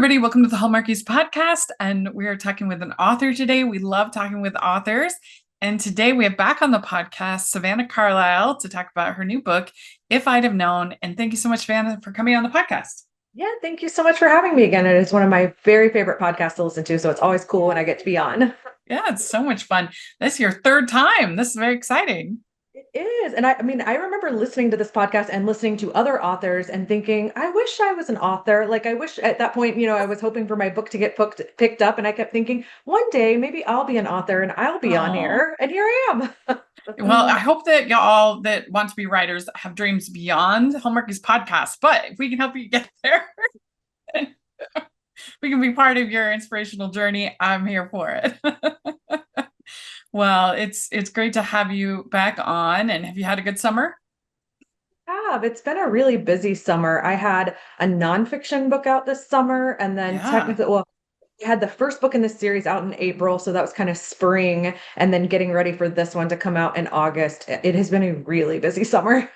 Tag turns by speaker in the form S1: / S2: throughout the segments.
S1: everybody. Welcome to the Hallmarkies podcast. And we are talking with an author today. We love talking with authors. And today we have back on the podcast Savannah Carlisle to talk about her new book, If I'd Have Known. And thank you so much, Savannah, for coming on the podcast.
S2: Yeah, thank you so much for having me again. It is one of my very favorite podcasts to listen to, so it's always cool when I get to be on.
S1: Yeah, it's so much fun. This is your third time. This is very exciting.
S2: It is. And I remember listening to this podcast and listening to other authors and thinking, I wish I was an author. Like, I wish at that point, I was hoping for my book to get picked up. And I kept thinking, one day maybe I'll be an author and I'll be on
S1: Oh,
S2: here. And here I am.
S1: well, I hope that y'all that want to be writers have dreams beyond Hallmarkies podcast. But if we can help you get there, we can be part of your inspirational journey. I'm here for it. Well, it's great to have you back on. And have you had a good summer?
S2: It's been a really busy summer. I had a nonfiction book out this summer, and then
S1: Yeah.
S2: technically, well, I had the first book in this series out in April, so that was kind of spring, and then getting ready for this one to come out in August. It has been a really busy summer.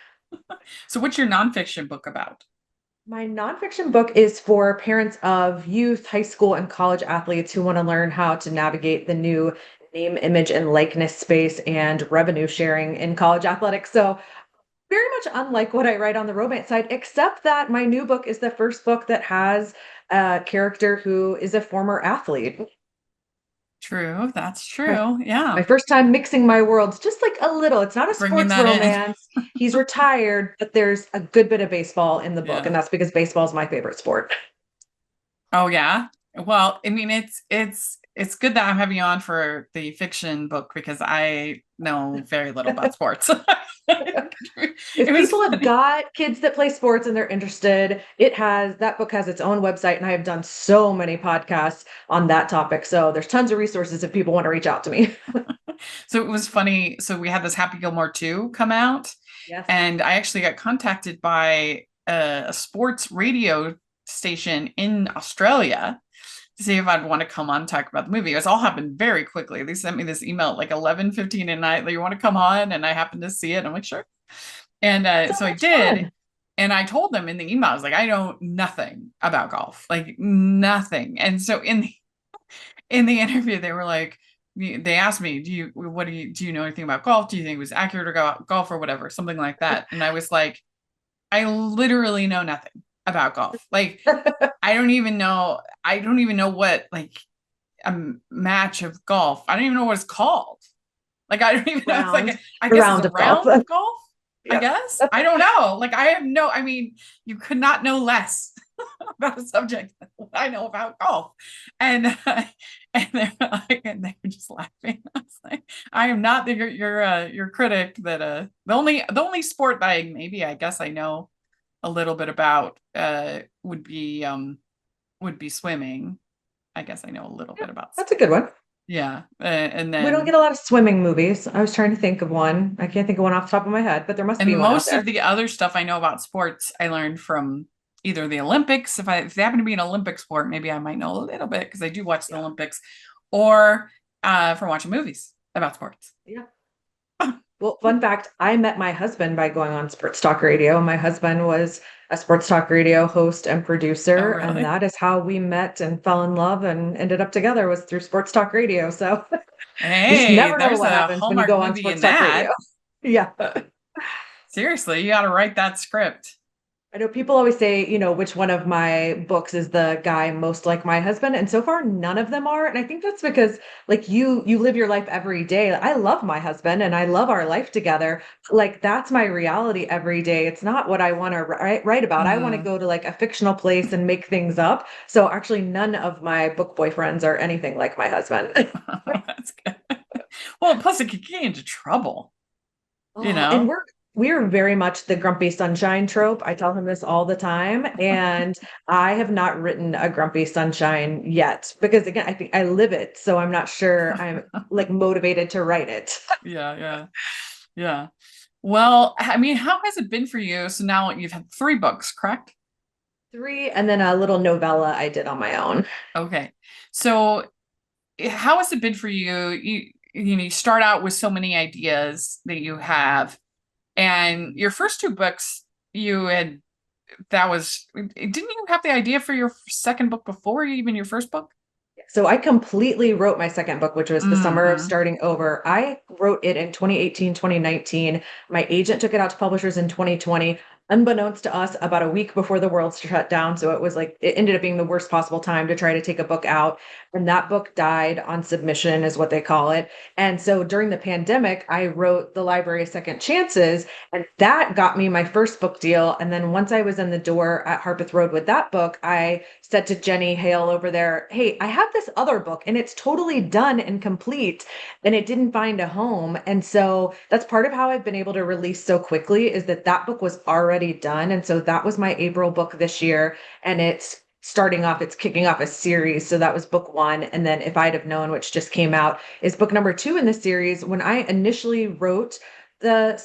S1: So what's your nonfiction book about?
S2: My nonfiction book is for parents of youth, high school, and college athletes who want to learn how to navigate the new name, image, and likeness space and revenue sharing in college athletics. So very much unlike what I write on the romance side, except that my new book is the first book that has a character who is a former athlete.
S1: True, that's
S2: My,
S1: true. Yeah.
S2: my first time mixing my worlds just like a little. It's not a
S1: Bringing
S2: sports
S1: that in.
S2: romance. He's retired, but there's a good bit of baseball in the book,
S1: Yeah.
S2: and that's because baseball is my favorite sport.
S1: Oh yeah. Well, I mean it's good that I'm having you on for the fiction book because I know very little about sports. It
S2: If
S1: was
S2: people have
S1: funny.
S2: got kids that play sports and they're interested, that book has its own website, and I have done so many podcasts on that topic. So there's tons of resources if people want to reach out to me.
S1: So it was funny. So we had this Happy Gilmore 2 come out,
S2: Yes.
S1: and I actually got contacted by a sports radio station in Australia to see if I'd want to come on and talk about the movie. It was all happened very quickly. They sent me this email at like 11:15 at night. Like, you want to come on? And I happened to see it. And I'm like, sure. And
S2: So
S1: so I
S2: much
S1: did.
S2: fun.
S1: And I told them in the email, I was like, I know nothing about golf, like nothing. And so in the interview, they were like, they asked me, do you know anything about golf? Do you think it was accurate or golf or whatever, something like that? And I was like, I literally know nothing about golf. Like, I don't even know what like a match of golf. I don't even know what it's called. Like, I don't even know. It's
S2: Round,
S1: like, I
S2: a
S1: guess it's
S2: round
S1: a
S2: of golf.
S1: round of golf. I
S2: Yep.
S1: guess. I don't know. Like, I have no, I mean, you could not know less about a subject than what I know about golf. And and they're like, and they were just laughing. I was like, I am not your critic that the only sport that I guess I know a little bit about would be swimming. I guess I know a little
S2: Yeah,
S1: bit about
S2: that's a good one.
S1: yeah. And
S2: We don't
S1: then
S2: get a lot of swimming movies. I was trying to think of one. I can't think of one off the top of my head, but there must be
S1: and
S2: one out
S1: most of
S2: there.
S1: the other stuff I know about sports I learned from either the Olympics. If they happen to be an Olympic sport, maybe I might know a little bit because I do watch the
S2: Yeah.
S1: Olympics, or from watching movies about sports.
S2: Yeah. Well, fun fact, I met my husband by going on sports talk radio. My husband was a sports talk radio host and
S1: Oh,
S2: producer, and
S1: really?
S2: that is how we met and fell in love and ended up together was through sports talk radio. So you just
S1: Hey,
S2: never know
S1: there's
S2: what
S1: a
S2: happens when you
S1: Hallmark
S2: go on
S1: movie
S2: sports
S1: in
S2: talk radio.
S1: that.
S2: Yeah.
S1: Seriously, you got to write that script.
S2: I know people always say, which one of my books is the guy most like my husband, and so far none of them are. And I think that's because like you live your life every day. I love my husband and I love our life together. Like that's my reality every day. It's not what I want to write about. I want to
S1: Mm,
S2: go to like a fictional place and make things up. So actually none of my book boyfriends are anything like my husband.
S1: that's good. Well, plus it could get you into trouble, you
S2: Oh, and
S1: know?
S2: we're very much the grumpy sunshine trope. I tell him this all the time, and I have not written a grumpy sunshine yet because again, I think I live it, so I'm not sure I'm like motivated to write it.
S1: Yeah, yeah, yeah. Well, I mean, how has it been for you? So now you've had three books, correct?
S2: Three, and then a little novella I did on my own.
S1: Okay. So how has it been for you? You start out with so many ideas that you have, and your first two books you had that was, didn't you have the idea for your second book before even your first book?
S2: So I completely wrote my second book, which was The Summer of
S1: Hmm.
S2: Starting Over. I wrote it in 2018, 2019. My agent took it out to publishers in 2020, unbeknownst to us, about a week before the world shut down. So it was like, it ended up being the worst possible time to try to take a book out. And that book died on submission, is what they call it. And so during the pandemic, I wrote The Library of Second Chances, and that got me my first book deal. And then once I was in the door at Harpeth Road with that book, I said to Jenny Hale over there, "Hey, I have this other book and it's totally done and complete, and it didn't find a home." And so that's part of how I've been able to release so quickly, is that that book was already done. And so that was my April book this year. And it's kicking off a series. So that was book one. And then If I'd Have Known, which just came out, is book number two in the series. When I initially wrote the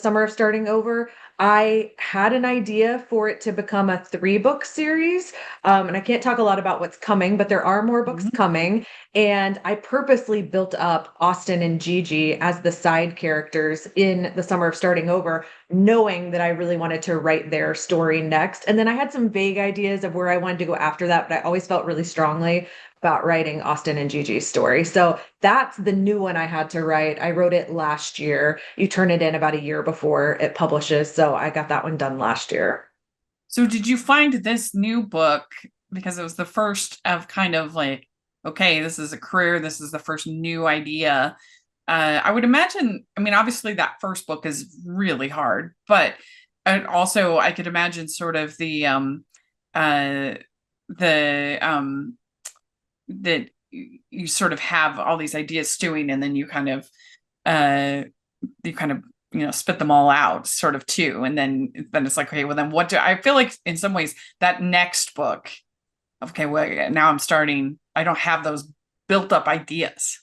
S2: Summer of Starting Over, I had an idea for it to become a three-book series. And I can't talk a lot about what's coming, but there are more books
S1: Hmm.
S2: coming. And I purposely built up Austin and Gigi as the side characters in The Summer of Starting Over, knowing that I really wanted to write their story next. And then I had some vague ideas of where I wanted to go after that, but I always felt really strongly about writing Austin and Gigi's story. So that's the new one I had to write. I wrote it last year. You turn it in about a year before it publishes. So I got that one done last year.
S1: So did you find this new book, because it was the first of kind of like, okay, this is a career, this is the first new idea. I would imagine, I mean, obviously that first book is really hard, but also I could imagine sort of uh the that you sort of have all these ideas stewing, and then uh you kind of spit them all out sort of too, and then it's like, okay, well then what do I feel like in some ways that next book, okay, well now I'm starting, I don't have those built up ideas.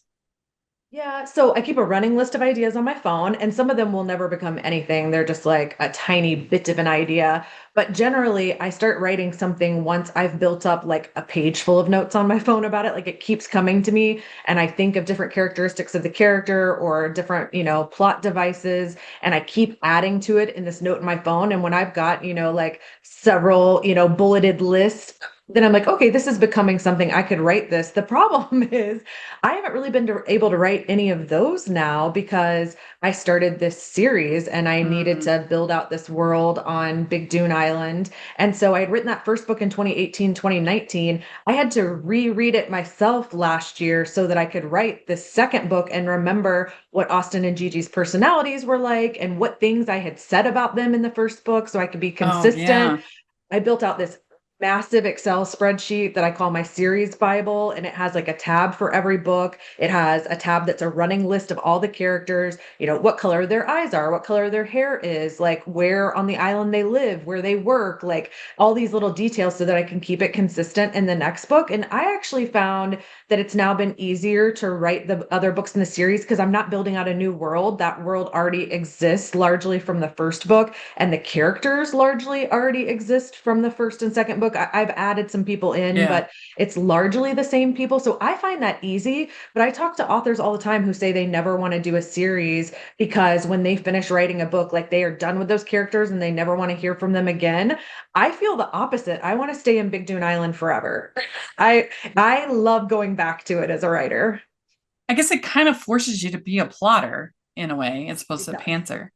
S2: Yeah, so I keep a running list of ideas on my phone, and some of them will never become anything. They're just like a tiny bit of an idea. But generally, I start writing something once I've built up like a page full of notes on my phone about it. Like it keeps coming to me, and I think of different characteristics of the character or different, plot devices, and I keep adding to it in this note in my phone. And when I've got, like several, bulleted lists, then I'm like, okay, this is becoming something I could write this. The problem is, I haven't really been able to write any of those now because I started this series and I needed
S1: Mm.
S2: to build out this world on Big Dune Island. And so I had written that first book in 2018, 2019. I had to reread it myself last year so that I could write the second book and remember what Austin and Gigi's personalities were like and what things I had said about them in the first book so I could be
S1: Oh
S2: consistent.
S1: yeah.
S2: I built out this massive Excel spreadsheet that I call my series Bible, and it has like a tab for every book. It has a tab that's a running list of all the characters, what color their eyes are, what color their hair is, like where on the island they live, where they work, like all these little details so that I can keep it consistent in the next book. And I actually found that it's now been easier to write the other books in the series because I'm not building out a new world. That world already exists largely from the first book, and the characters largely already exist from the first and second book. I've added some people in,
S1: Yeah.
S2: but it's largely the same people. So I find that easy. But I talk to authors all the time who say they never want to do a series because when they finish writing a book, like they are done with those characters and they never want to hear from them again. I feel the opposite. I want to stay in Big Dune Island forever. I I love going back to it as a writer.
S1: I guess it kind of forces you to be a plotter in a way as opposed
S2: It
S1: to a
S2: does.
S1: pantser.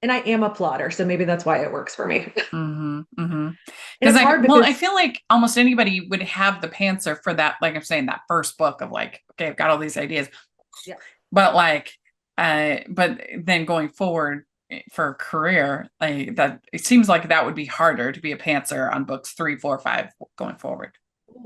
S2: And I am a plotter, so maybe that's why it works for me.
S1: Mm-hmm. Mm-hmm.
S2: And
S1: Because
S2: it's hard
S1: well, I
S2: because
S1: feel like almost anybody would have the pantser for that, like I'm saying, that first book of like, okay, I've got all these ideas,
S2: yeah.
S1: but like, but then going forward for a career, like that, it seems like that would be harder to be a pantser on books three, four, five going forward.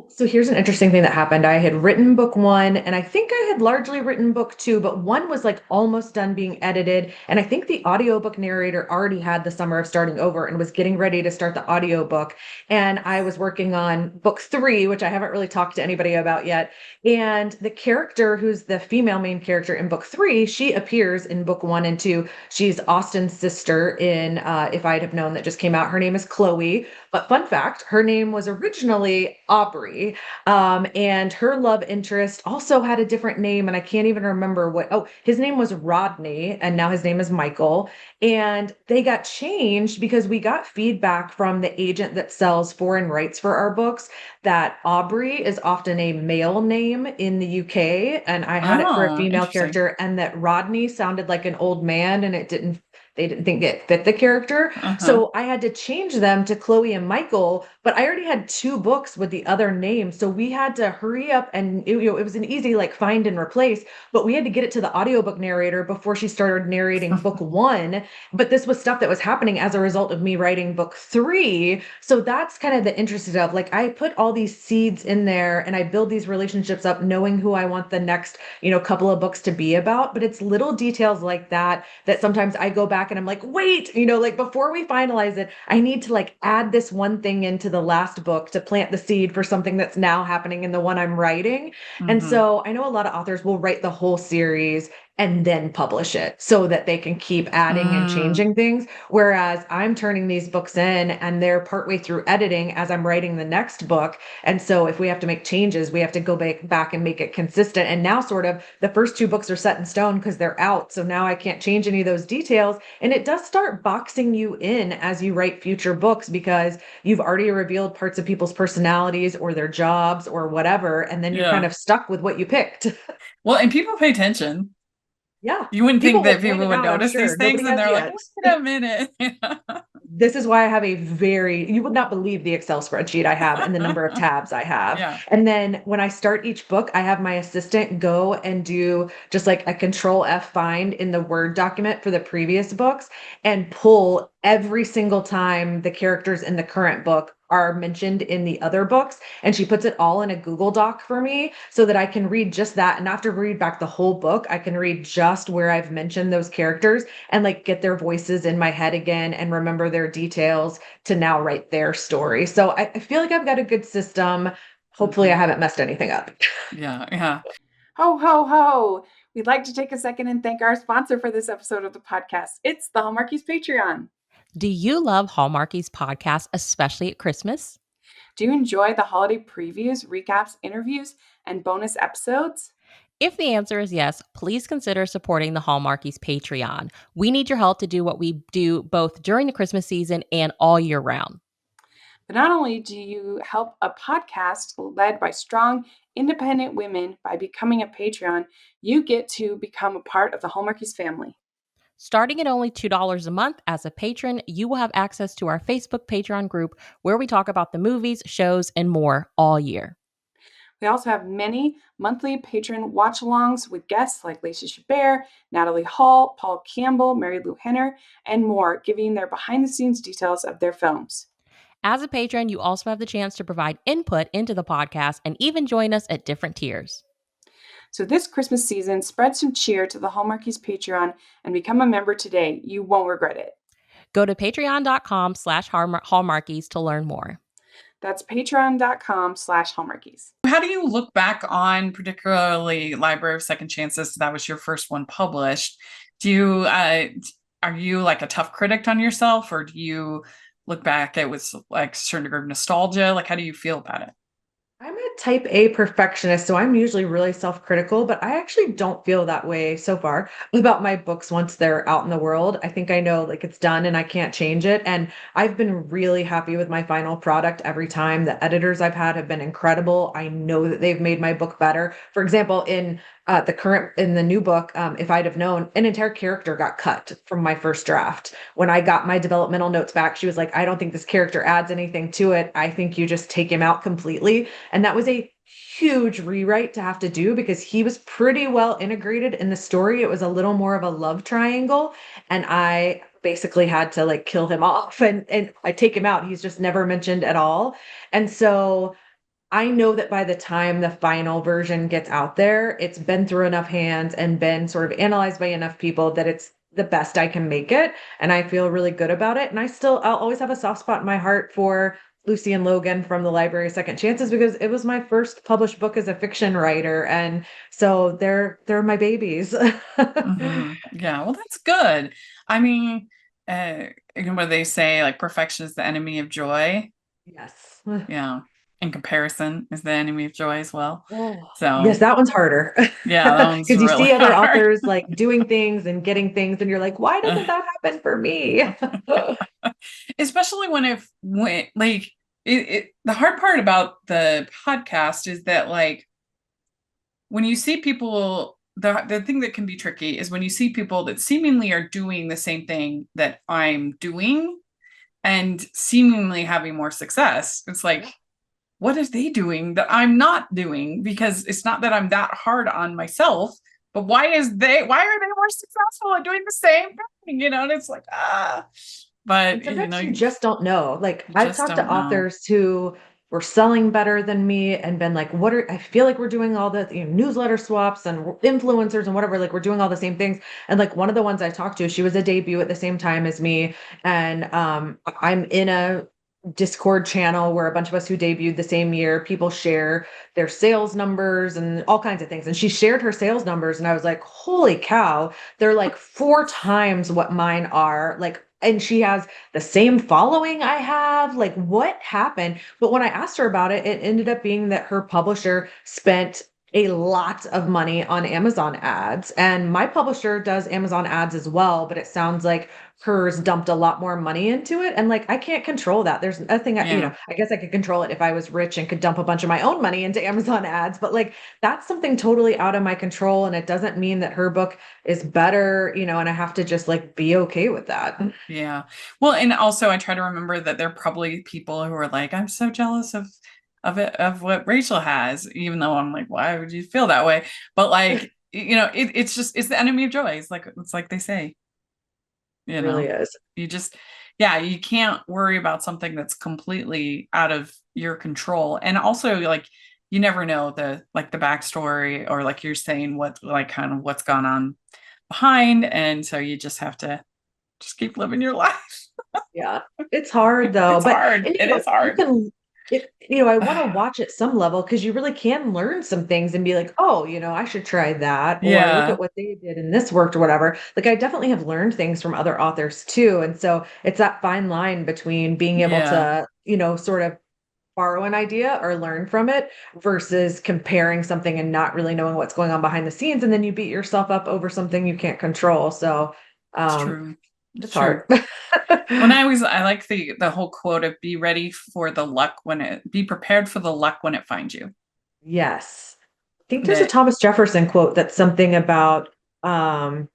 S2: So here's an interesting thing that happened. I had written book one, and I think I had largely written book two, but one was like almost done being edited. And I think the audiobook narrator already had The Summer of Starting Over and was getting ready to start the audiobook. And I was working on book three, which I haven't really talked to anybody about yet. And the character who's the female main character in book three, she appears in book one and two. She's Austin's sister in If I'd Have Known, that just came out. Her name is Chloe. But fun fact, her name was originally Aubrey. And her love interest also had a different name, and I can't even remember what. Oh, his name was Rodney, and now his name is Michael. And they got changed because we got feedback from the agent that sells foreign rights for our books that Aubrey is often a male name in the UK, and I had it for a
S1: Oh,
S2: female
S1: interesting.
S2: character, and that Rodney sounded like an old man, and they didn't think it fit the character.
S1: Uh-huh.
S2: So I had to change them to Chloe and Michael, but I already had two books with the other name. So we had to hurry up and it was an easy like find and replace, but we had to get it to the audiobook narrator before she started narrating book one. But this was stuff that was happening as a result of me writing book three. So that's kind of the interest of like I put all these seeds in there and I build these relationships up knowing who I want the next, couple of books to be about. But it's little details like that that sometimes I go back and I'm like, wait, like before we finalize it, I need to like add this one thing into the last book to plant the seed for something that's now happening in the one I'm writing. And
S1: Hmm.
S2: so I know a lot of authors will write the whole series and then publish it so that they can keep adding and
S1: Mm.
S2: changing things. Whereas I'm turning these books in and they're partway through editing as I'm writing the next book. And so if we have to make changes, we have to go back and make it consistent. And now sort of the first two books are set in stone because they're out. So now I can't change any of those details. And it does start boxing you in as you write future books because you've already revealed parts of people's personalities or their jobs or whatever. And then you're kind
S1: Yeah.
S2: of stuck with what you picked.
S1: Well, and people pay attention.
S2: Yeah.
S1: You wouldn't think
S2: People will
S1: that
S2: point
S1: people
S2: it
S1: would
S2: out, I'm
S1: notice these
S2: sure.
S1: things,
S2: Nobody
S1: and
S2: has
S1: they're like,
S2: yet.
S1: wait a minute.
S2: This is why I have you would not believe the Excel spreadsheet I have and the number of tabs I have.
S1: Yeah.
S2: And then when I start each book, I have my assistant go and do just like a control F find in the Word document for the previous books and pull every single time the characters in the current book are mentioned in the other books. And she puts it all in a Google Doc for me so that I can read just that. And after read back the whole book, I can read just where I've mentioned those characters and like get their voices in my head again and remember their details to now write their story. So I feel like I've got a good system. Hopefully, I
S1: Hmm.
S2: haven't messed anything up.
S1: Yeah. Yeah.
S3: Ho, ho, ho. We'd like to take a second and thank our sponsor for this episode of the podcast. It's the Hallmarkies Patreon.
S4: Do you love Hallmarkies podcasts, especially at Christmas?
S3: Do you enjoy the holiday previews, recaps, interviews, and bonus episodes?
S4: If the answer is yes, please consider supporting the Hallmarkies Patreon. We need your help to do what we do both during the Christmas season and all year round.
S3: But not only do you help a podcast led by strong, independent women by becoming a Patreon, you get to become a part of the Hallmarkies family.
S4: Starting at only $2 a month as a patron, you will have access to our Facebook Patreon group where we talk about the movies, shows, and more all year.
S3: We also have many monthly patron watch alongs with guests like Lacey Chabert, Natalie Hall, Paul Campbell, Mary Lou Henner, and more, giving their behind the scenes details of their films.
S4: As a patron, you also have the chance to provide input into the podcast and even join us at different tiers.
S3: So this Christmas season, spread some cheer to the Hallmarkies Patreon and become a member today. You won't regret it.
S4: Go to patreon.com/hallmarkies to learn more.
S3: That's patreon.com/Hallmarkies.
S1: How do you look back on particularly Library of Second Chances? That was your first one published. Do you are you like a tough critic on yourself, or do you look back at with like a certain degree of nostalgia? Like, how do you feel about it?
S2: I'm a type A perfectionist, so I'm usually really self-critical, but I actually don't feel that way so far about my books once they're out in the world. I think I know like it's done and I can't change it. And I've been really happy with my final product every time. The editors I've had have been incredible. I know that they've made my book better. For example, in the new book, if I'd have known, an entire character got cut from my first draft. When I got my developmental notes back, she was like, I don't think this character adds anything to it. I think you just take him out completely. And that was a huge rewrite to have to do because he was pretty well integrated in the story. It was a little more of a love triangle. And I basically had to like kill him off and I take him out. He's just never mentioned at all. And so I know that by the time the final version gets out there, it's been through enough hands and been sort of analyzed by enough people that it's the best I can make it. And I feel really good about it. And I'll always have a soft spot in my heart for Lucy and Logan from the Library of Second Chances because it was my first published book as a fiction writer. And so they're my babies.
S1: Hmm. Yeah, well, that's good. I mean, you know what they say, like perfection is the enemy of joy.
S2: Yes.
S1: Yeah. And comparison is the enemy of joy as well.
S2: Oh, yes,
S1: So
S2: that one's harder
S1: yeah, that one's
S2: because you
S1: really
S2: see other
S1: hard.
S2: authors like doing things and getting things, and you're like, why doesn't that happen for me?
S1: Especially when like the hard part about the podcast is that like when you see people, the thing that can be tricky is when you see people that seemingly are doing the same thing that I'm doing and seemingly having more success. It's like, what are they doing that I'm not doing? Because it's not that I'm that hard on myself, but why are they more successful at doing the same thing? And it's like, but
S2: And sometimes you just don't know. Like
S1: you
S2: I've
S1: just
S2: talked to
S1: don't know.
S2: authors who were selling better than me and been like, I feel like we're doing all the newsletter swaps and influencers and whatever, like we're doing all the same things. And like one of the ones I talked to, she was a debut at the same time as me. And I'm in a Discord channel where a bunch of us who debuted the same year, people share their sales numbers and all kinds of things. And she shared her sales numbers, and I was like, holy cow, they're like 4 times what mine are. Like, and she has the same following I have. Like, what happened? But when I asked her about it, it ended up being that her publisher spent a lot of money on Amazon ads. And my publisher does Amazon ads as well, but it sounds like hers dumped a lot more money into it. And like, I can't control that. There's nothing,
S1: Yeah.
S2: I guess I could control it if I was rich and could dump a bunch of my own money into Amazon ads. But like, that's something totally out of my control. And it doesn't mean that her book is better, and I have to just like be okay with that.
S1: Yeah. Well, and also I try to remember that there are probably people who are like, I'm so jealous of what Rachel has, even though I'm like, why would you feel that way? But like, it's the enemy of joy. It's like they say,
S2: It really is.
S1: you just, yeah, you can't worry about something that's completely out of your control. And also like, you never know the backstory, or like you're saying what, like kind of what's gone on behind. And so you just have to just keep living your life.
S2: Yeah, it's hard though.
S1: It's
S2: But
S1: hard.
S2: and
S1: It is
S2: you
S1: hard.
S2: can if I want to watch at some level because you really can learn some things and be like, oh, I should try that, or look
S1: Yeah.
S2: at what they did and this worked or whatever. Like I definitely have learned things from other authors too. And so it's that fine line between being able
S1: Yeah.
S2: to, sort of borrow an idea or learn from it versus comparing something and not really knowing what's going on behind the scenes. And then you beat yourself up over something you can't control. So
S1: It's true. It's
S2: it's
S1: true.
S2: hard.
S1: I like the whole quote of be prepared for the luck when it finds you.
S2: Yes. I think there's a
S1: That
S2: Thomas Jefferson quote that's something about so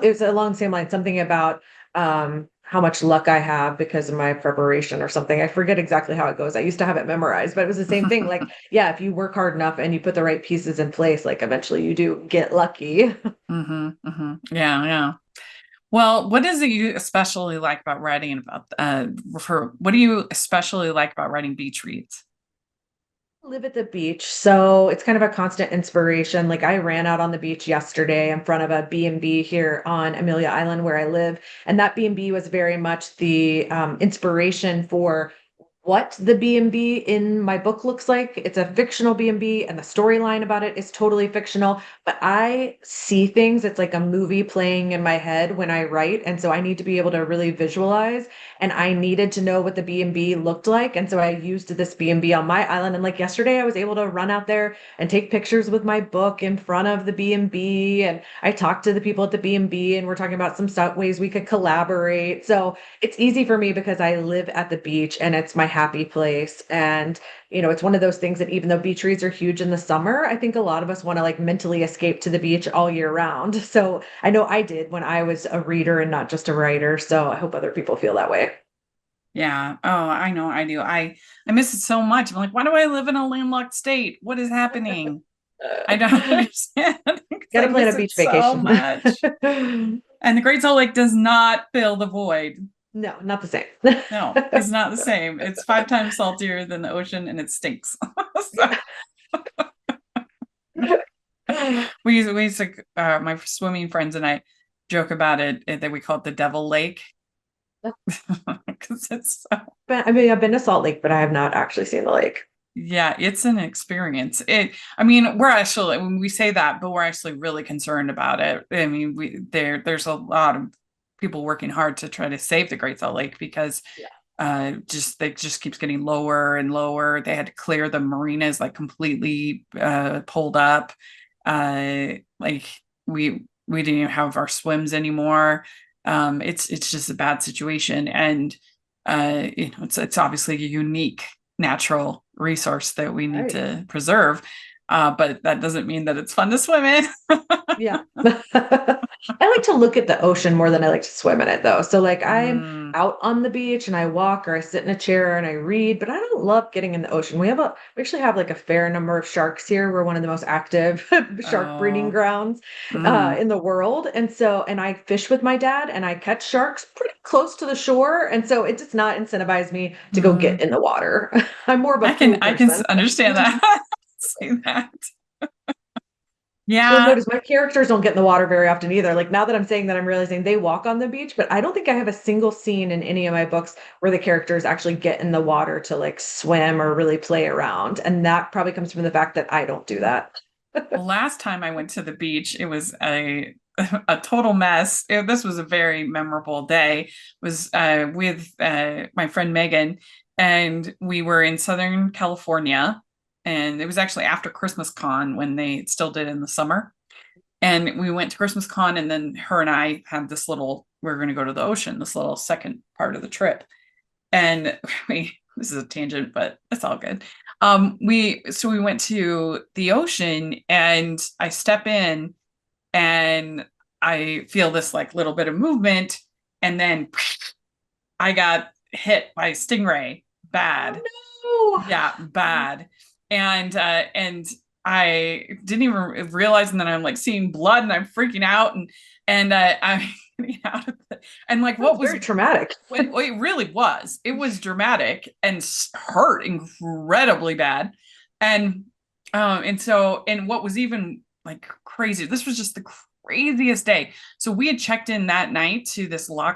S2: it's along the same line, something about how much luck I have because of my preparation or something. I forget exactly how it goes. I used to have it memorized, but it was the same thing. Like, yeah, if you work hard enough and you put the right pieces in place, like eventually you do get lucky.
S1: Yeah, yeah. Well, what is it you especially like about writing about what do you especially like about writing beach reads?
S2: Live at the beach, so it's kind of a constant inspiration. Like I ran out on the beach yesterday in front of a B&B here on Amelia Island where I live, and that B&B was very much the inspiration for what the B&B in my book looks like. It's a fictional B&B, and the storyline about it is totally fictional, but I see things. It's like a movie playing in my head when I write, and so I need to be able to really visualize, and I needed to know what the B&B looked like. And so I used this B&B on my island. And like yesterday, I was able to run out there and take pictures with my book in front of the B&B. And I talked to the people at the B&B, and we're talking about some ways we could collaborate. So it's easy for me because I live at the beach and it's my happy place. And it's one of those things that even though beach reads are huge in the summer, I think a lot of us want to like mentally escape to the beach all year round. So I know I did when I was a reader and not just a writer. So I hope other people feel that way.
S1: Yeah. Oh, I know I do. I miss it so much. I'm like, why do I live in a landlocked state? What is happening? I don't understand because I
S2: Gotta plan a
S1: miss it
S2: beach
S1: so
S2: vacation.
S1: much. And the Great Salt Lake does not fill the void.
S2: No, not the same.
S1: No, it's not the same. It's 5 times saltier than the ocean and it stinks. So we used to my swimming friends and I joke about it that we call it the Devil Lake because it's so,
S2: But I mean, I've been to Salt Lake, but I have not actually seen the lake.
S1: yeah, it's an experience. I mean, we're actually when we say that, but we're actually really concerned about it. I mean, there's a lot of people working hard to try to save the Great Salt Lake because
S2: Yeah.
S1: just keeps getting lower and lower. They had to clear the marinas like completely pulled up. Like we didn't even have our swims anymore. It's just a bad situation, and it's obviously a unique natural resource that we need to preserve. But that doesn't mean that it's fun to swim in.
S2: Yeah. I like to look at the ocean more than I like to swim in it though. So like I'm out on the beach and I walk or I sit in a chair and I read, but I don't love getting in the ocean. We actually have like a fair number of sharks here. We're one of the most active shark breeding grounds in the world. And I fish with my dad and I catch sharks pretty close to the shore. And so it does not incentivize me to go get in the water. I'm more of a pool
S1: I can
S2: person.
S1: understand that. Say that.
S2: You'll
S1: Yeah.
S2: notice my characters don't get in the water very often either. Like now that I'm saying that, I'm realizing they walk on the beach, but I don't think I have a single scene in any of my books where the characters actually get in the water to like swim or really play around. And that probably comes from the fact that I don't do that.
S1: The last time I went to the beach, it was a total mess. This was a very memorable day. It was with my friend Megan, and we were in Southern California, and it was actually after Christmas Con when they still did in the summer. And we went to Christmas Con, and then her and I had this little, we were going to go to the ocean, this little second part of the trip. And this is a tangent, but it's all good. We went to the ocean, and I step in and I feel this like little bit of movement, and then I got hit by a stingray bad.
S2: Oh, no.
S1: Yeah, bad. And I didn't even realize, and then I'm like seeing blood and I'm freaking out, and I'm getting out of it. And like what was
S2: very traumatic.
S1: It really was. It was dramatic and hurt incredibly bad. And what was even like crazy, this was just the craziest day. So we had checked in that night to this La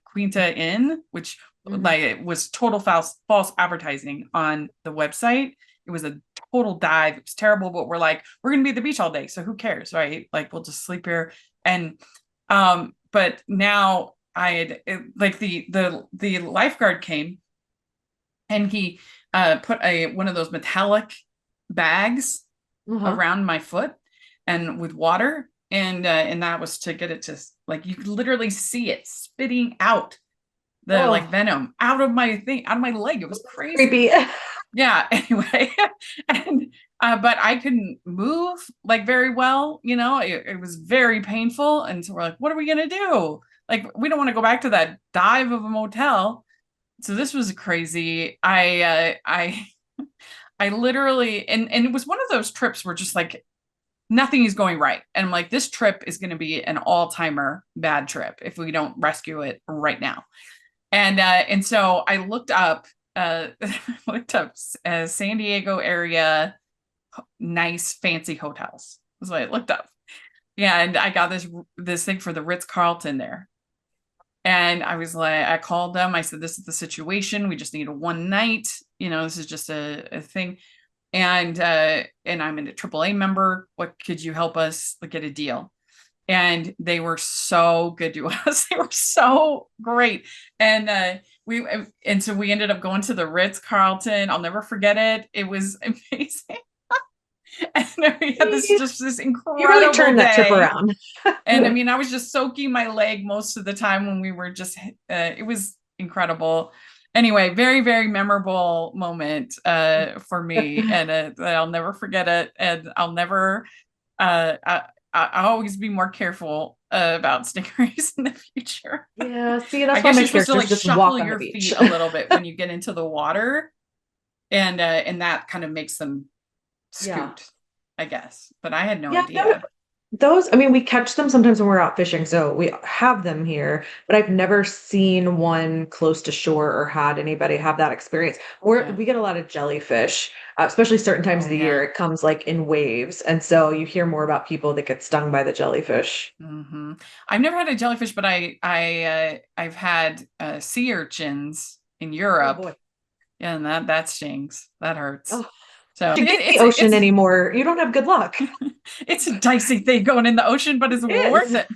S1: Quinta Inn, which like it was total false advertising on the website. It was a total dive. It was terrible, but we're like, we're gonna be at the beach all day, so who cares, right? Like we'll just sleep here. And but now I had like the lifeguard came, and he put one of those metallic bags around my foot and with water, and that was to get it to, like, you could literally see it spitting out the like venom out of my leg. It was crazy.
S2: Creepy.
S1: Yeah. Anyway, and but I couldn't move like very well. It was very painful, and so we're like, what are we gonna do? Like, we don't want to go back to that dive of a motel. So this was crazy. I literally, and it was one of those trips where just like nothing is going right. And I'm like, this trip is going to be an all-timer bad trip if we don't rescue it right now. And so I looked up San Diego area nice fancy hotels. That's what I looked up. Yeah, and I got this thing for the Ritz-Carlton there. And I was like, I called them. I said, this is the situation. We just need a one night. This is just a thing. And I'm a AAA member. What could you help us get a deal? And they were so good to us. They were so great. And so we ended up going to the Ritz-Carlton. I'll never forget it. It was amazing. And we had this incredible
S2: You really turned that trip around.
S1: And I mean, I was just soaking my leg most of the time when we were just, it was incredible. Anyway, very, very memorable moment for me. And I'll never forget it. And I'll never, I'll always be more careful about stingrays in the future.
S2: Yeah, see, that's
S1: I
S2: why
S1: guess
S2: my
S1: you're supposed to
S2: characters just
S1: shuffle
S2: walk on
S1: your
S2: the beach
S1: feet a little bit when you get into the water. And that kind of makes them scoot, I guess. But I had no idea.
S2: I mean, we catch them sometimes when we're out fishing, so we have them here, but I've never seen one close to shore or had anybody have that experience. We get a lot of jellyfish, especially certain times of the year. It comes like in waves, and so you hear more about people that get stung by the jellyfish.
S1: Mm-hmm. I've never had a jellyfish, but I've had sea urchins in Europe.
S2: Oh boy.
S1: Yeah, and that stings. That hurts.
S2: Oh.
S1: So
S2: You get the ocean anymore. You don't have good luck.
S1: It's a dicey thing going in the ocean, but it's worth it.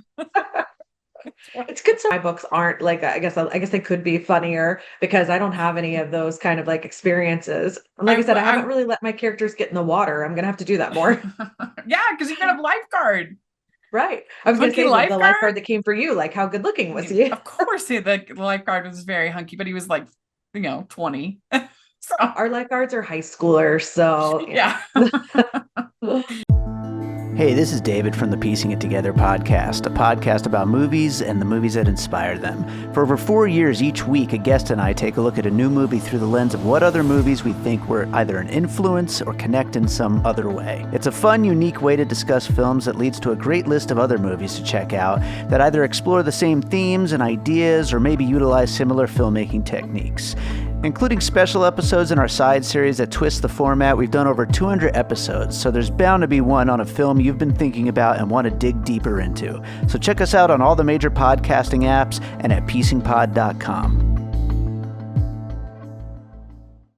S2: It's good. So my books aren't like, I guess they could be funnier because I don't have any of those kind of like experiences. And like I said, I haven't really let my characters get in the water. I'm gonna have to do that more.
S1: Yeah, because you're gonna have lifeguard.
S2: Right. I was gonna
S1: Hunky
S2: say the
S1: lifeguard?
S2: lifeguard that came for you, like how good looking
S1: I
S2: was
S1: mean,
S2: he?
S1: of course the lifeguard was very hunky, but he was like, 20. So
S2: Our lifeguards are high schoolers, so
S1: yeah.
S5: Hey, this is David from the Piecing It Together podcast, a podcast about movies and the movies that inspire them. For over 4 years, each week, a guest and I take a look at a new movie through the lens of what other movies we think were either an influence or connect in some other way. It's a fun, unique way to discuss films that leads to a great list of other movies to check out that either explore the same themes and ideas or maybe utilize similar filmmaking techniques. Including special episodes in our side series that twist the format, we've done over 200 episodes, so there's bound to be one on a film you've been thinking about and want to dig deeper into. So check us out on all the major podcasting apps and at piecingpod.com.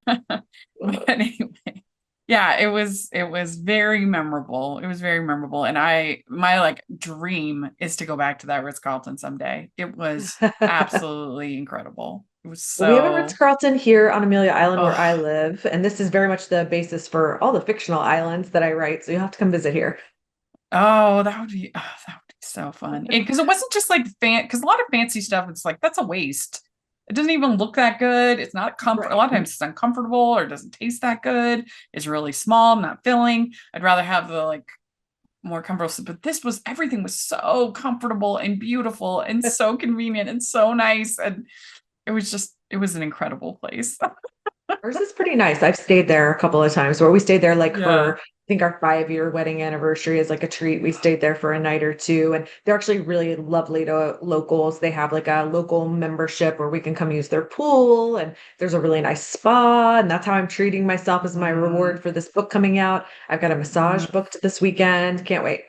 S1: But anyway, yeah, it was very memorable. It was very memorable. And my like dream is to go back to that Ritz-Carlton someday. It was absolutely incredible. It was
S2: we have a Ritz-Carlton here on Amelia Island where I
S1: oh,
S2: live, and this is very much the basis for all the fictional islands that I write. So you'll have to come visit here.
S1: that would be so fun. Because it wasn't just like because a lot of fancy stuff, it's like that's a waste. It doesn't even look that good. It's not comfort. A lot of
S2: Right.
S1: times it's uncomfortable or doesn't taste that good. It's really small, not filling. I'd rather have the like more comfortable. But everything was so comfortable and beautiful and so convenient and so nice. And it was an incredible place.
S2: Ours is pretty nice. I've stayed there a couple of times where we stayed there like
S1: Yeah.
S2: for, I think our 5-year wedding anniversary is like a treat. We stayed there for a night or two, and they're actually really lovely to locals. They have like a local membership where we can come use their pool, and there's a really nice spa. And that's how I'm treating myself as my reward for this book coming out. I've got a massage
S1: Mm.
S2: booked this weekend. Can't wait.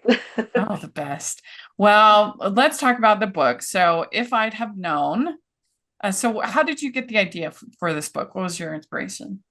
S1: Oh, the best. Well, let's talk about the book. So, if I'd have known, so how did you get the idea for this book? What was your inspiration?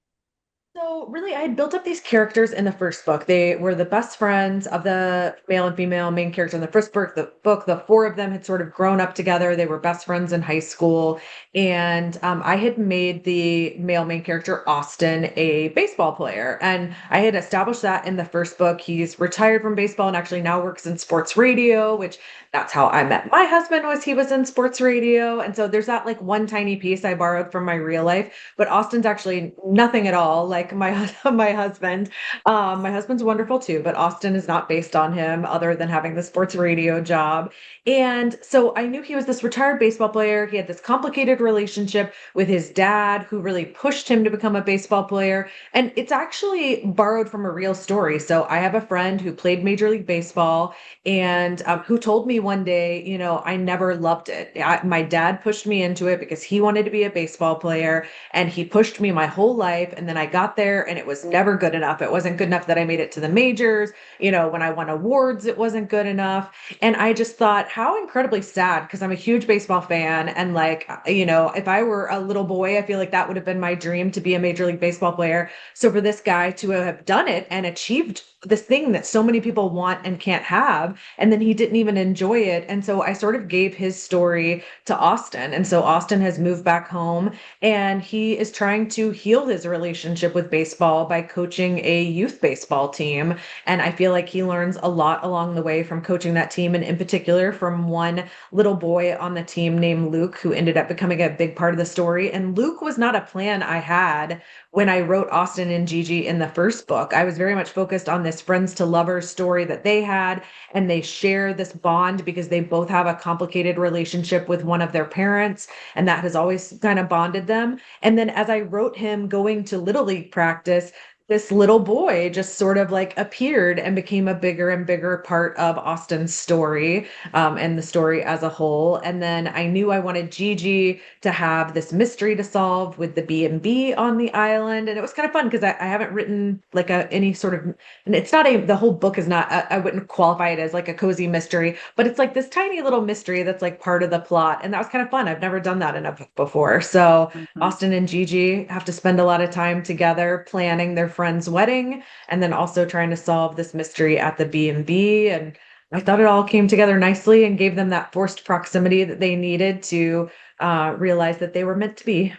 S2: So really, I had built up these characters in the first book. They were the best friends of the male and female main character in the first book. The four of them had sort of grown up together. They were best friends in high school, and I had made the male main character Austin a baseball player, and I had established that in the first book. He's retired from baseball and actually now works in sports radio, which that's how I met my husband. Was he was in sports radio, and so there's that like one tiny piece I borrowed from my real life, but Austin's actually nothing at all like my my husband. My husband's wonderful too, but Austin is not based on him other than having the sports radio job. And so I knew he was this retired baseball player. He had this complicated relationship with his dad, who really pushed him to become a baseball player. And it's actually borrowed from a real story. So I have a friend who played Major League Baseball and who told me one day, I never loved it. My dad pushed me into it because he wanted to be a baseball player, and he pushed me my whole life. And then I got there and it was never good enough. It wasn't good enough that I made it to the majors. When I won awards, it wasn't good enough. And I just thought, how incredibly sad, because I'm a huge baseball fan. And like, if I were a little boy, I feel like that would have been my dream to be a Major League Baseball player. So for this guy to have done it and achieved this thing that so many people want and can't have, and then he didn't even enjoy it. And so I sort of gave his story to Austin. And so Austin has moved back home, and he is trying to heal his relationship with baseball by coaching a youth baseball team. And I feel like he learns a lot along the way from coaching that team, and in particular from one little boy on the team named Luke, who ended up becoming a big part of the story. And Luke was not a plan I had when I wrote Austin and Gigi in the first book. I was very much focused on this friends to lovers story that they had, and they share this bond because they both have a complicated relationship with one of their parents, and that has always kind of bonded them. And then as I wrote him going to Little League practice, this little boy just sort of like appeared and became a bigger and bigger part of Austin's story, and the story as a whole. And then I knew I wanted Gigi to have this mystery to solve with the B&B on the island. And it was kind of fun because I haven't written like any sort of, and it's not the whole book is not, I wouldn't qualify it as like a cozy mystery, but it's like this tiny little mystery that's like part of the plot. And that was kind of fun. I've never done that in a book before. So
S1: Mhm.
S2: Austin and Gigi have to spend a lot of time together planning their friend's wedding, and then also trying to solve this mystery at the B&B. And I thought it all came together nicely and gave them that forced proximity that they needed to realize that they were meant to be.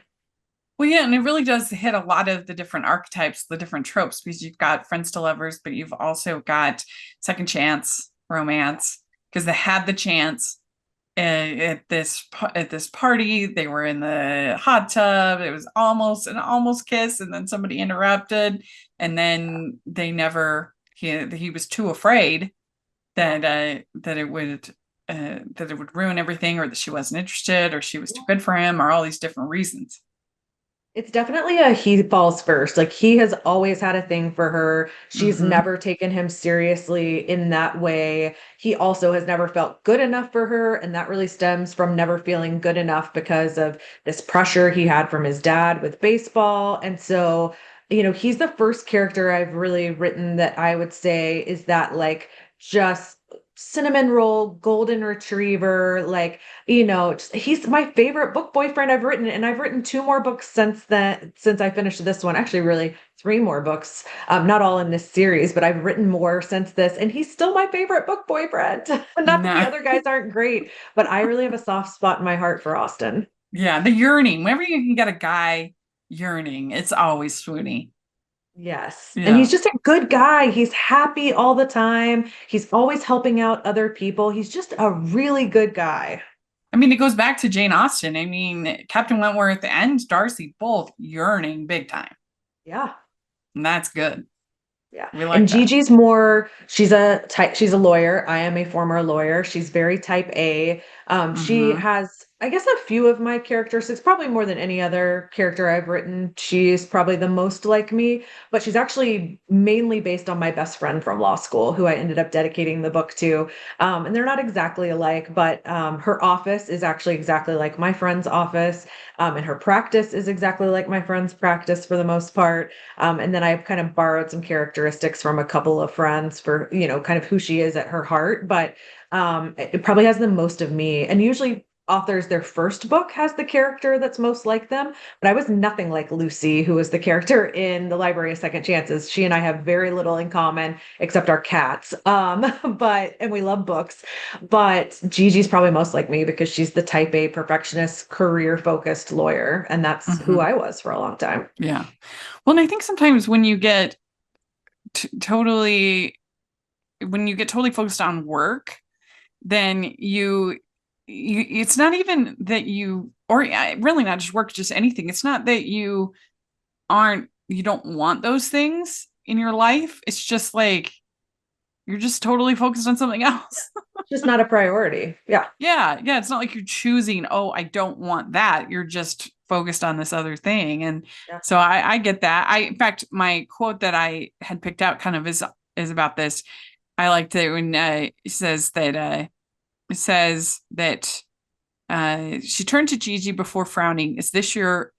S1: Well, yeah, and it really does hit a lot of the different archetypes, the different tropes, because you've got friends to lovers, but you've also got second chance romance, because they had the chance at this party. They were in the hot tub. It was almost an almost kiss, and then somebody interrupted, and then they never. He was too afraid that that it would ruin everything, or that she wasn't interested, or she was too good for him, or all these different reasons.
S2: It's definitely a he falls first. Like he has always had a thing for her. She's
S1: Mm-hmm.
S2: never taken him seriously in that way. He also has never felt good enough for her. And that really stems from never feeling good enough because of this pressure he had from his dad with baseball. And so, he's the first character I've really written that I would say is that like just cinnamon roll golden retriever, like he's my favorite book boyfriend I've written, and I've written two more books since I finished this one. Actually, really three more books, not all in this series, but I've written more since this, and he's still my favorite book boyfriend. Not that the
S1: No.
S2: other guys aren't great, but I really have a soft spot in my heart for Austin.
S1: Yeah, the yearning. Whenever you can get a guy yearning, it's always swoony.
S2: Yes. And
S1: Yeah.
S2: he's just a good guy. He's happy all the time. He's always helping out other people. He's just a really good guy.
S1: I mean, it goes back to Jane Austen. I mean, Captain Wentworth and Darcy both yearning big time.
S2: Yeah.
S1: And that's good.
S2: Yeah.
S1: We
S2: And
S1: like that.
S2: Gigi's she's a lawyer. I am a former lawyer. She's very type A. She
S1: Mm-hmm.
S2: has, I guess, a few of my characters. It's probably more than any other character I've written. She's probably the most like me, but she's actually mainly based on my best friend from law school, who I ended up dedicating the book to. And they're not exactly alike, but her office is actually exactly like my friend's office. And her practice is exactly like my friend's practice for the most part. And then I've kind of borrowed some characteristics from a couple of friends for, kind of who she is at her heart. But it probably has the most of me. And usually authors, their first book has the character that's most like them. But I was nothing like Lucy, who was the character in The Library of Second Chances. She and I have very little in common except our cats. And we love books. But Gigi's probably most like me because she's the type A perfectionist, career focused lawyer. And that's who
S1: Mm-hmm.
S2: I was for a long time.
S1: Yeah. Well, and I think sometimes when you get totally focused on work, then you it's not even that you, or really not just work, just anything. It's not that you don't want those things in your life. It's just like you're just totally focused on something else.
S2: Just not a priority. Yeah.
S1: Yeah, it's not like you're choosing, oh, I don't want that. You're just focused on this other thing. And
S2: Yeah.
S1: so I get that. In fact, my quote that I had picked out kind of is about this. I liked it when it says that she turned to Gigi before frowning. Is this your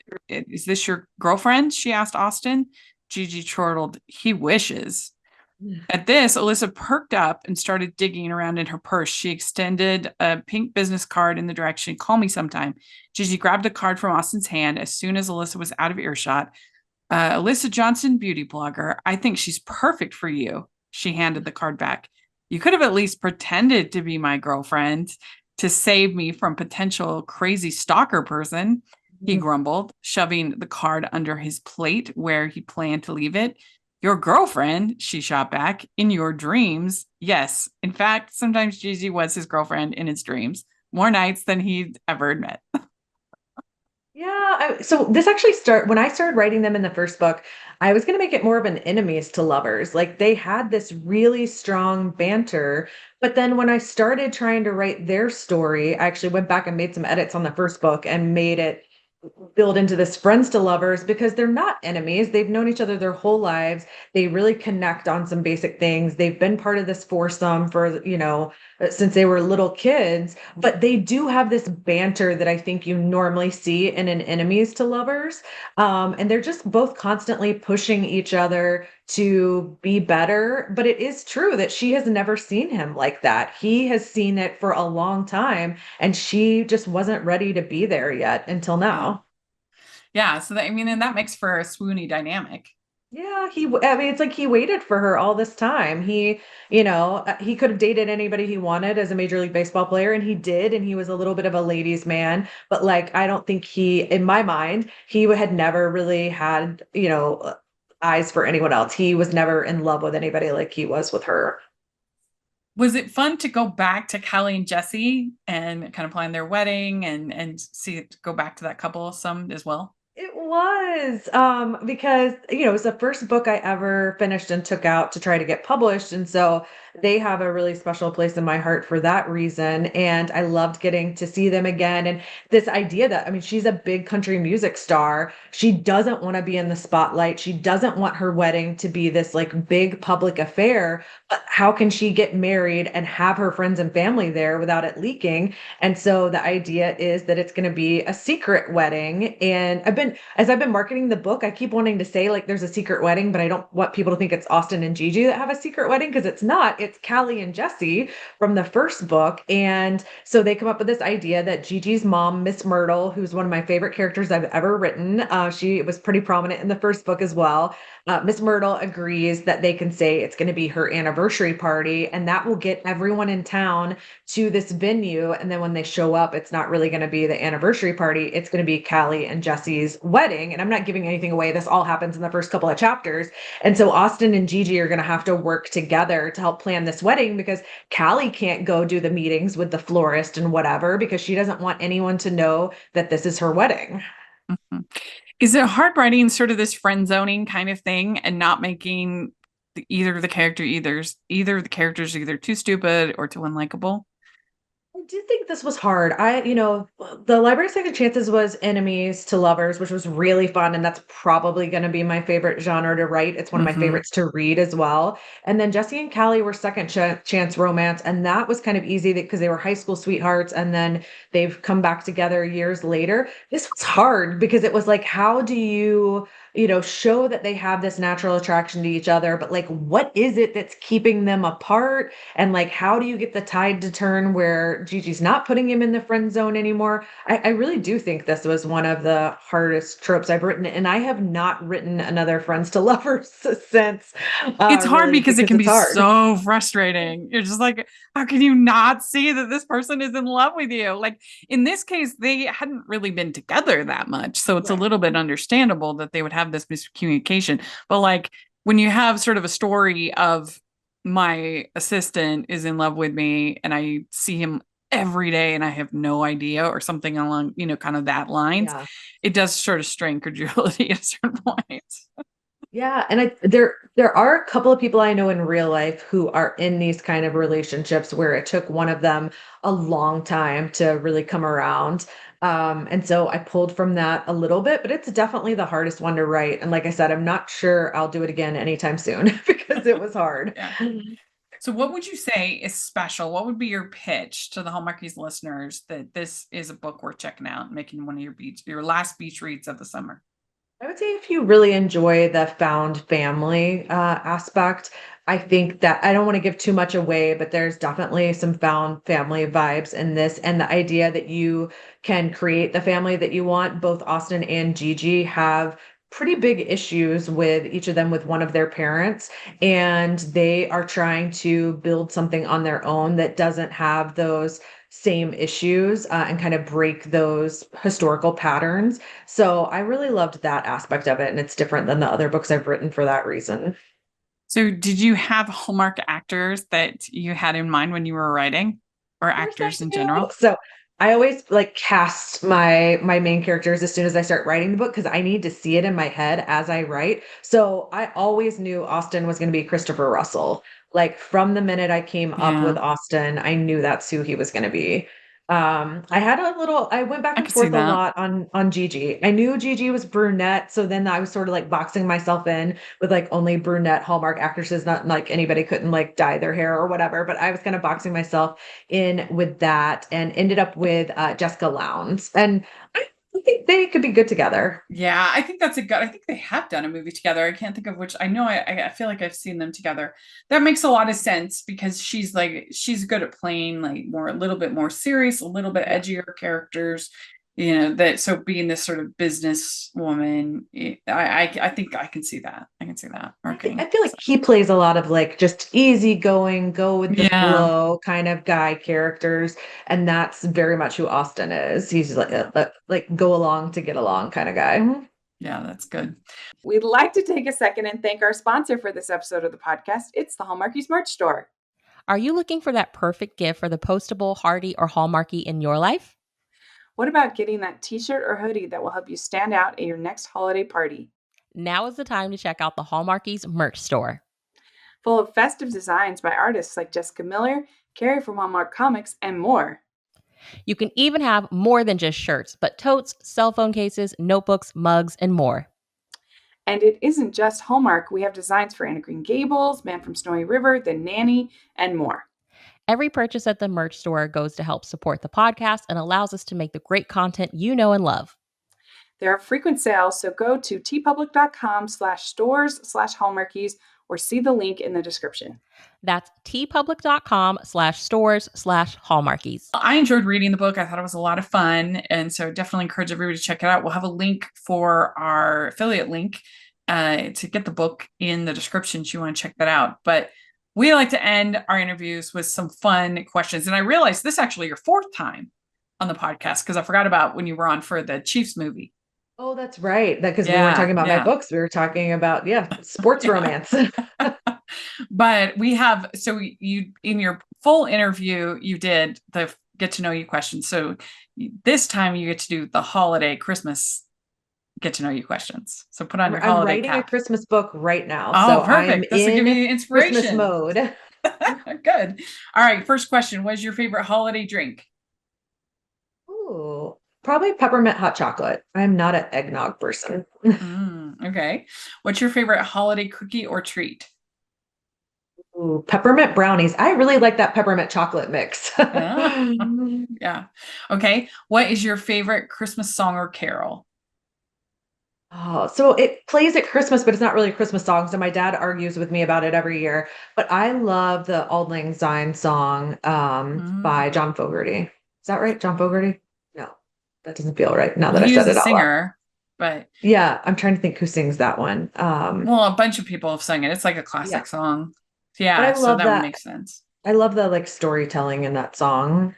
S1: girlfriend? She asked Austin. Gigi chortled, he wishes. At this, Alyssa perked up and started digging around in her purse. She extended a pink business card in the direction, call me sometime. Gigi grabbed the card from Austin's hand as soon as Alyssa was out of earshot. Alyssa Johnson, beauty blogger. I think she's perfect for you. She handed the card back. You could have at least pretended to be my girlfriend to save me from potential crazy stalker person, he grumbled, shoving the card under his plate where he planned to leave it. Your girlfriend, she shot back, in your dreams. Yes. In fact, sometimes Gigi was his girlfriend in his dreams, more nights than he'd ever admit.
S2: Yeah, so this actually when I started writing them in the first book, I was going to make it more of an enemies to lovers. Like they had this really strong banter, but then when I started trying to write their story, I actually went back and made some edits on the first book and made it build into this friends to lovers because they're not enemies. They've known each other their whole lives. They really connect on some basic things. They've been part of this foursome for, since they were little kids, but they do have this banter that I think you normally see in an enemies to lovers. And they're just both constantly pushing each other to be better. But it is true that she has never seen him like that. He has seen it for a long time, and she just wasn't ready to be there yet until
S1: Yeah.
S2: now.
S1: Yeah. So that, I mean, and that makes for a swoony dynamic.
S2: Yeah, I mean, it's like he waited for her all this time. He could have dated anybody he wanted as a Major League Baseball player, and he did, and he was a little bit of a ladies' man. But like, I don't think in my mind, he had never really had, eyes for anyone else. He was never in love with anybody like he was with her.
S1: Was it fun to go back to Callie and Jesse and kind of plan their wedding and see it go back to that couple some as well?
S2: It was, because, it was the first book I ever finished and took out to try to get published. And so they have a really special place in my heart for that reason. And I loved getting to see them again. And this idea that, I mean, she's a big country music star. She doesn't want to be in the spotlight. She doesn't want her wedding to be this like big public affair. But how can she get married and have her friends and family there without it leaking? And so the idea is that it's going to be a secret wedding. And as I've been marketing the book, I keep wanting to say like there's a secret wedding, but I don't want people to think it's Austin and Gigi that have a secret wedding because it's not. It's Callie and Jesse from the first book. And so they come up with this idea that Gigi's mom, Miss Myrtle, who's one of my favorite characters I've ever written, she was pretty prominent in the first book as well. Miss Myrtle agrees that they can say it's going to be her anniversary party, and that will get everyone in town to this venue. And then when they show up, it's not really going to be the anniversary party. It's going to be Callie and Jesse's wedding. And I'm not giving anything away. This all happens in the first couple of chapters. And so Austin and Gigi are going to have to work together to help plan this wedding because Callie can't go do the meetings with the florist and whatever because she doesn't want anyone to know that this is her wedding.
S1: Mhm. Is it hard writing sort of this friend zoning kind of thing and not making either the characters either too stupid or too unlikable?
S2: I do think this was hard. The Library Second Chances was enemies to lovers, which was really fun. And that's probably going to be my favorite genre to write. It's one of my
S1: Hmm.
S2: favorites to read as well. And then Jesse and Callie were chance romance. And that was kind of easy because they were high school sweethearts. And then they've come back together years later. This was hard because it was like, how do you show that they have this natural attraction to each other? But like, what is it that's keeping them apart? And like, how do you get the tide to turn where Gigi's not putting him in the friend zone anymore? I really do think this was one of the hardest tropes I've written. And I have not written another friends to lovers since,
S1: It's hard
S2: really,
S1: because it
S2: because
S1: can
S2: it's
S1: be
S2: hard.
S1: so frustrating. You're just like, how can you not see that this person is in love with you? Like in this case, they hadn't really been together that much. So it's a
S2: Right.
S1: little bit understandable that they would have this miscommunication. But like when you have sort of a story of my assistant is in love with me and I see him every day and I have no idea or something along, kind of that lines,
S2: Yeah.
S1: it does sort of strain credulity at a certain point.
S2: Yeah, and there are a couple of people I know in real life who are in these kind of relationships where it took one of them a long time to really come around. And so I pulled from that a little bit, but it's definitely the hardest one to write. And like I said, I'm not sure I'll do it again anytime soon because it was hard.
S1: Yeah. So, what would you say is special? What would be your pitch to the Hallmarkies listeners that this is a book worth checking out, making one of your last beach reads of the summer?
S2: I would say if you really enjoy the found family aspect, I think that I don't want to give too much away, but there's definitely some found family vibes in this. And the idea that you can create the family that you want. Both Austin and Gigi have pretty big issues with each of them with one of their parents, and they are trying to build something on their own that doesn't have those same issues and kind of break those historical patterns. So I really loved that aspect of it, and it's different than the other books I've written for that reason.
S1: So, did you have Hallmark actors that you had in mind when you were writing, or
S2: Of course I
S1: actors in
S2: do.
S1: general?
S2: So I always like cast my main characters as soon as I start writing the book because I need to see it in my head as I write. So I always knew Austin was going to be Christopher Russell. Like from the minute I came up
S1: Yeah,
S2: with Austin, I knew that's who he was going to be. I went back
S1: I
S2: and
S1: could see
S2: forth a
S1: that.
S2: lot on Gigi. I knew Gigi was brunette, so then I was sort of like boxing myself in with like only brunette Hallmark actresses, not like anybody couldn't like dye their hair or whatever, but I was kind of boxing myself in with that and ended up with Jessica Lowndes. And I think they could be good together.
S1: Yeah, I think that's a good. I think they have done a movie together. I can't think of which. I know. I feel like I've seen them together. That makes a lot of sense because she's good at playing like more a little bit more serious, a little bit
S2: Yeah.
S1: edgier characters. that, so being this sort of business woman, I think I can see that. I can see that working.
S2: I feel like he plays a lot of like just easygoing, go with the
S1: Yeah.
S2: flow kind of guy characters, and that's very much who Austin is. He's like go along to get along kind of guy.
S1: Yeah, that's good.
S3: We'd like to take a second and thank our sponsor for this episode of the podcast. It's the Hallmarkies merch store.
S4: Are you looking for that perfect gift for the postable, Hardy, or Hallmarky in your life?
S3: What about getting that t-shirt or hoodie that will help you stand out at your next holiday party?
S4: Now is the time to check out the Hallmarkies merch store.
S3: Full of festive designs by artists like Jessica Miller, Carrie from Hallmark Comics, and more.
S4: You can even have more than just shirts, but totes, cell phone cases, notebooks, mugs, and more.
S3: And it isn't just Hallmark. We have designs for Anna Green Gables, Man from Snowy River, The Nanny, and more.
S4: Every purchase at the merch store goes to help support the podcast and allows us to make the great content you know and love.
S3: There are frequent sales, so go to tpublic.com/stores/hallmarkies or see the link in the description.
S4: That's tpublic.com/stores/hallmarkies.
S1: I enjoyed reading the book. I thought it was a lot of fun. And so definitely encourage everybody to check it out. We'll have a link for our affiliate link to get the book in the description if you want to check that out. But we like to end our interviews with some fun questions. And I realized this is actually your fourth time on the podcast because I forgot about when you were on for the Chiefs movie.
S2: Oh, that's right. That because we weren't talking about my books. We were talking about, sports romance.
S1: But we have, so you, in your full interview, you did the get to know you questions. So this time you get to do the holiday Christmas get to know you questions. So put on your holiday
S2: I'm writing
S1: cap.
S2: a Christmas book right now.
S1: Oh,
S2: so
S1: perfect. This will give you inspiration.
S2: Christmas mode.
S1: Good. All right. First question. What is your favorite holiday drink?
S2: Ooh, probably peppermint hot chocolate. I'm not an eggnog person.
S1: Okay. What's your favorite holiday cookie or treat?
S2: Ooh, peppermint brownies. I really like that peppermint chocolate mix.
S1: Yeah. Okay. What is your favorite Christmas song or carol?
S2: Oh, so it plays at Christmas, but it's not really a Christmas song. So my dad argues with me about it every year. But I love the Auld Lang Syne song by John Fogerty. Is that right? John Fogerty? No, that doesn't feel right now that I said it out loud.
S1: Singer, but
S2: yeah, I'm trying to think who sings that one.
S1: Well, a bunch of people have sung it. It's like a classic song. Yeah,
S2: so
S1: that would make sense.
S2: I love the like storytelling in that song.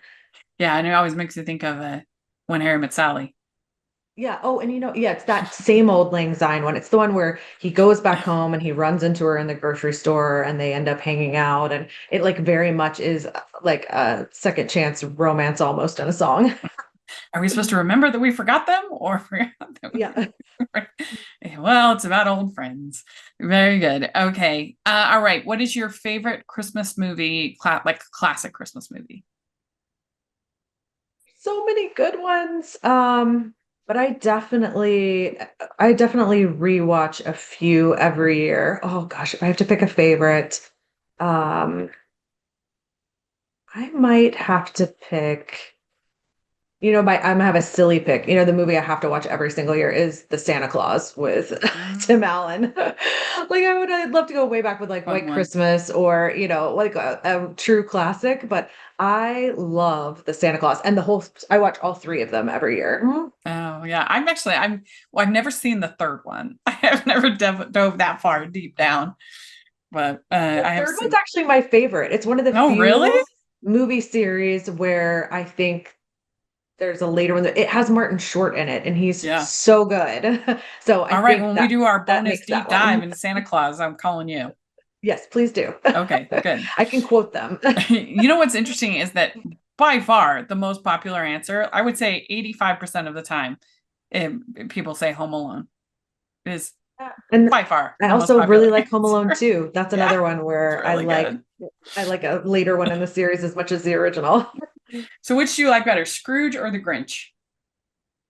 S1: Yeah, and it always makes me think of When Harry Met Sally.
S2: Yeah. Oh, and it's that same Auld Lang Syne one. It's the one where he goes back home and he runs into her in the grocery store and they end up hanging out. And it like very much is like a second chance romance almost in a song.
S1: Are we supposed to remember that we forgot them or forgot that we...
S2: Yeah.
S1: Well, it's about old friends. Very good. Okay. All right. What is your favorite Christmas movie, like classic Christmas movie?
S2: So many good ones. But I definitely rewatch a few every year. Oh gosh, if I have to pick a favorite, I might have to pick, I'm gonna have a silly pick. The movie I have to watch every single year is The Santa Claus with Tim Allen. I'd love to go way back with like White Christmas or, like a true classic, but I love The Santa Claus and I watch all three of them every year.
S1: Oh yeah. I've never seen the third one. I have never dove that far deep down, but
S2: the third one's actually my favorite. It's one of the few movie series where I think there's a later one. It has Martin Short in it, and he's so good. So
S1: all right, when we do our bonus deep dive into Santa Claus, I'm calling you.
S2: Yes, please do.
S1: Okay, good.
S2: I can quote them.
S1: You know what's interesting is that by far the most popular answer, I would say 85% of the time, people say Home Alone. It is by far.
S2: I also really like Home Alone too. That's another one where
S1: really
S2: I like a later one in the series as much as the original.
S1: So which do you like better, Scrooge or The Grinch?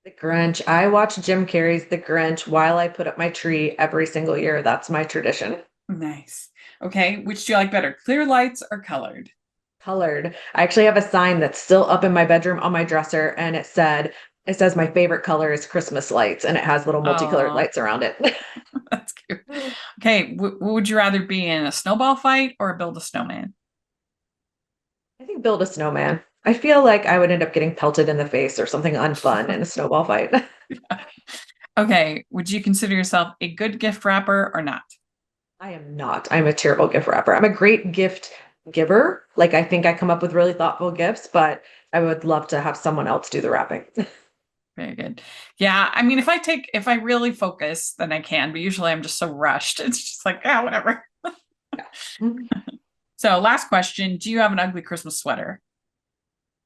S2: The Grinch. I watch Jim Carrey's The Grinch while I put up my tree every single year. That's my tradition.
S1: Nice. Okay. Which do you like better, clear lights or colored?
S2: Colored. I actually have a sign that's still up in my bedroom on my dresser, and it says my favorite color is Christmas lights, and it has little multicolored lights around it.
S1: That's cute. Okay. Would you rather be in a snowball fight or build a snowman?
S2: I think build a snowman. I feel like I would end up getting pelted in the face or something unfun in a snowball fight.
S1: Okay, would you consider yourself a good gift wrapper or not?
S2: I am not. I'm a terrible gift wrapper. I'm a great gift giver. Like I think I come up with really thoughtful gifts, but I would love to have someone else do the wrapping.
S1: Very good. Yeah, I mean, if I really focus, then I can, but usually I'm just so rushed. It's just like, ah, whatever.
S2: Mhm.
S1: So last question, do you have an ugly Christmas sweater?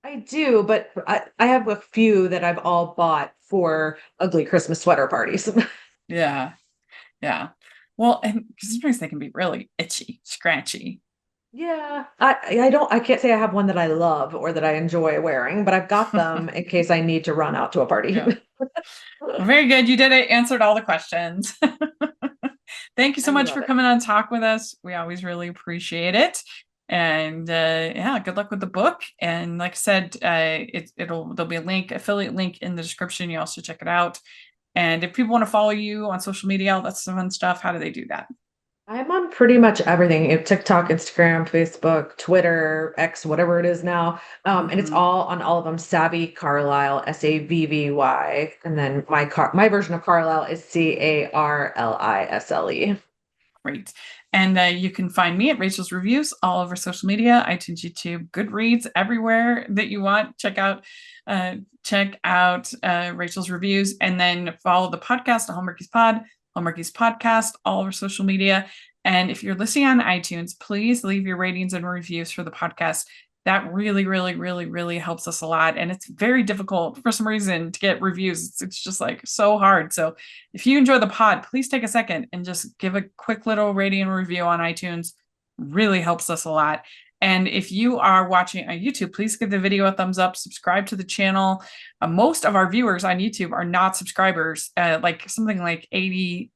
S2: I do, but I have a few that I've all bought for ugly Christmas sweater parties.
S1: Yeah, yeah. Well, and 'cause sometimes they can be really itchy, scratchy.
S2: Yeah, I can't say I have one that I love or that I enjoy wearing, but I've got them in case I need to run out to a party.
S1: Yeah. Well, very good. You did it. Answered all the questions. Thank you so
S2: I
S1: much
S2: love
S1: for
S2: it.
S1: coming on to talk with us. We always really appreciate it. And yeah, good luck with the book. And like I said, there'll be a affiliate link in the description. You also check it out. And if people want to follow you on social media, all that fun stuff, how do they do that?
S2: I'm on pretty much everything, TikTok, Instagram, Facebook, Twitter, X, whatever it is now. And it's
S1: Mhm.
S2: all on all of them. Savvy Carlisle, Savvy. And then my version of Carlisle is Carlisle.
S1: Great. And you can find me at Rachel's Reviews all over social media, iTunes, YouTube, Goodreads, everywhere that you want. Check out Rachel's Reviews, and then follow the podcast, the Hallmarkies Podcast, all over social media. And if you're listening on iTunes, please leave your ratings and reviews for the podcast. That really, really, really, really helps us a lot. And it's very difficult for some reason to get reviews. It's just like so hard. So if you enjoy the pod, please take a second and just give a quick little rating and review on iTunes. Really helps us a lot. And if you are watching on YouTube, please give the video a thumbs up, subscribe to the channel. Most of our viewers on YouTube are not subscribers, like something like 80%,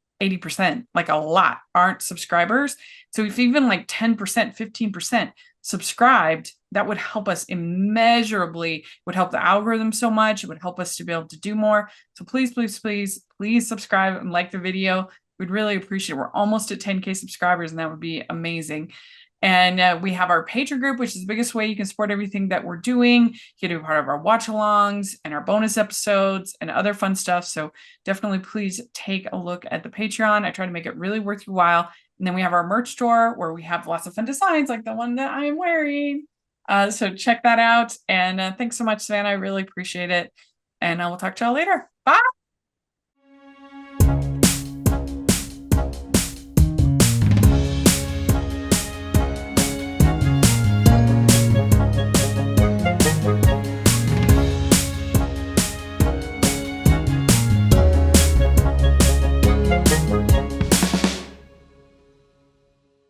S1: like a lot, aren't subscribers. So if even like 10%, 15% subscribed, that would help us immeasurably, would help the algorithm so much. It would help us to be able to do more. So please, please, please, please subscribe and like the video. We'd really appreciate it. We're almost at 10K subscribers, and that would be amazing. And we have our Patreon group, which is the biggest way you can support everything that we're doing. You can be part of our watch alongs and our bonus episodes and other fun stuff. So definitely please take a look at the Patreon. I try to make it really worth your while. And then we have our merch store where we have lots of fun designs like the one that I am wearing. So check that out. And thanks so much, Savannah. I really appreciate it. And I will talk to y'all later. Bye.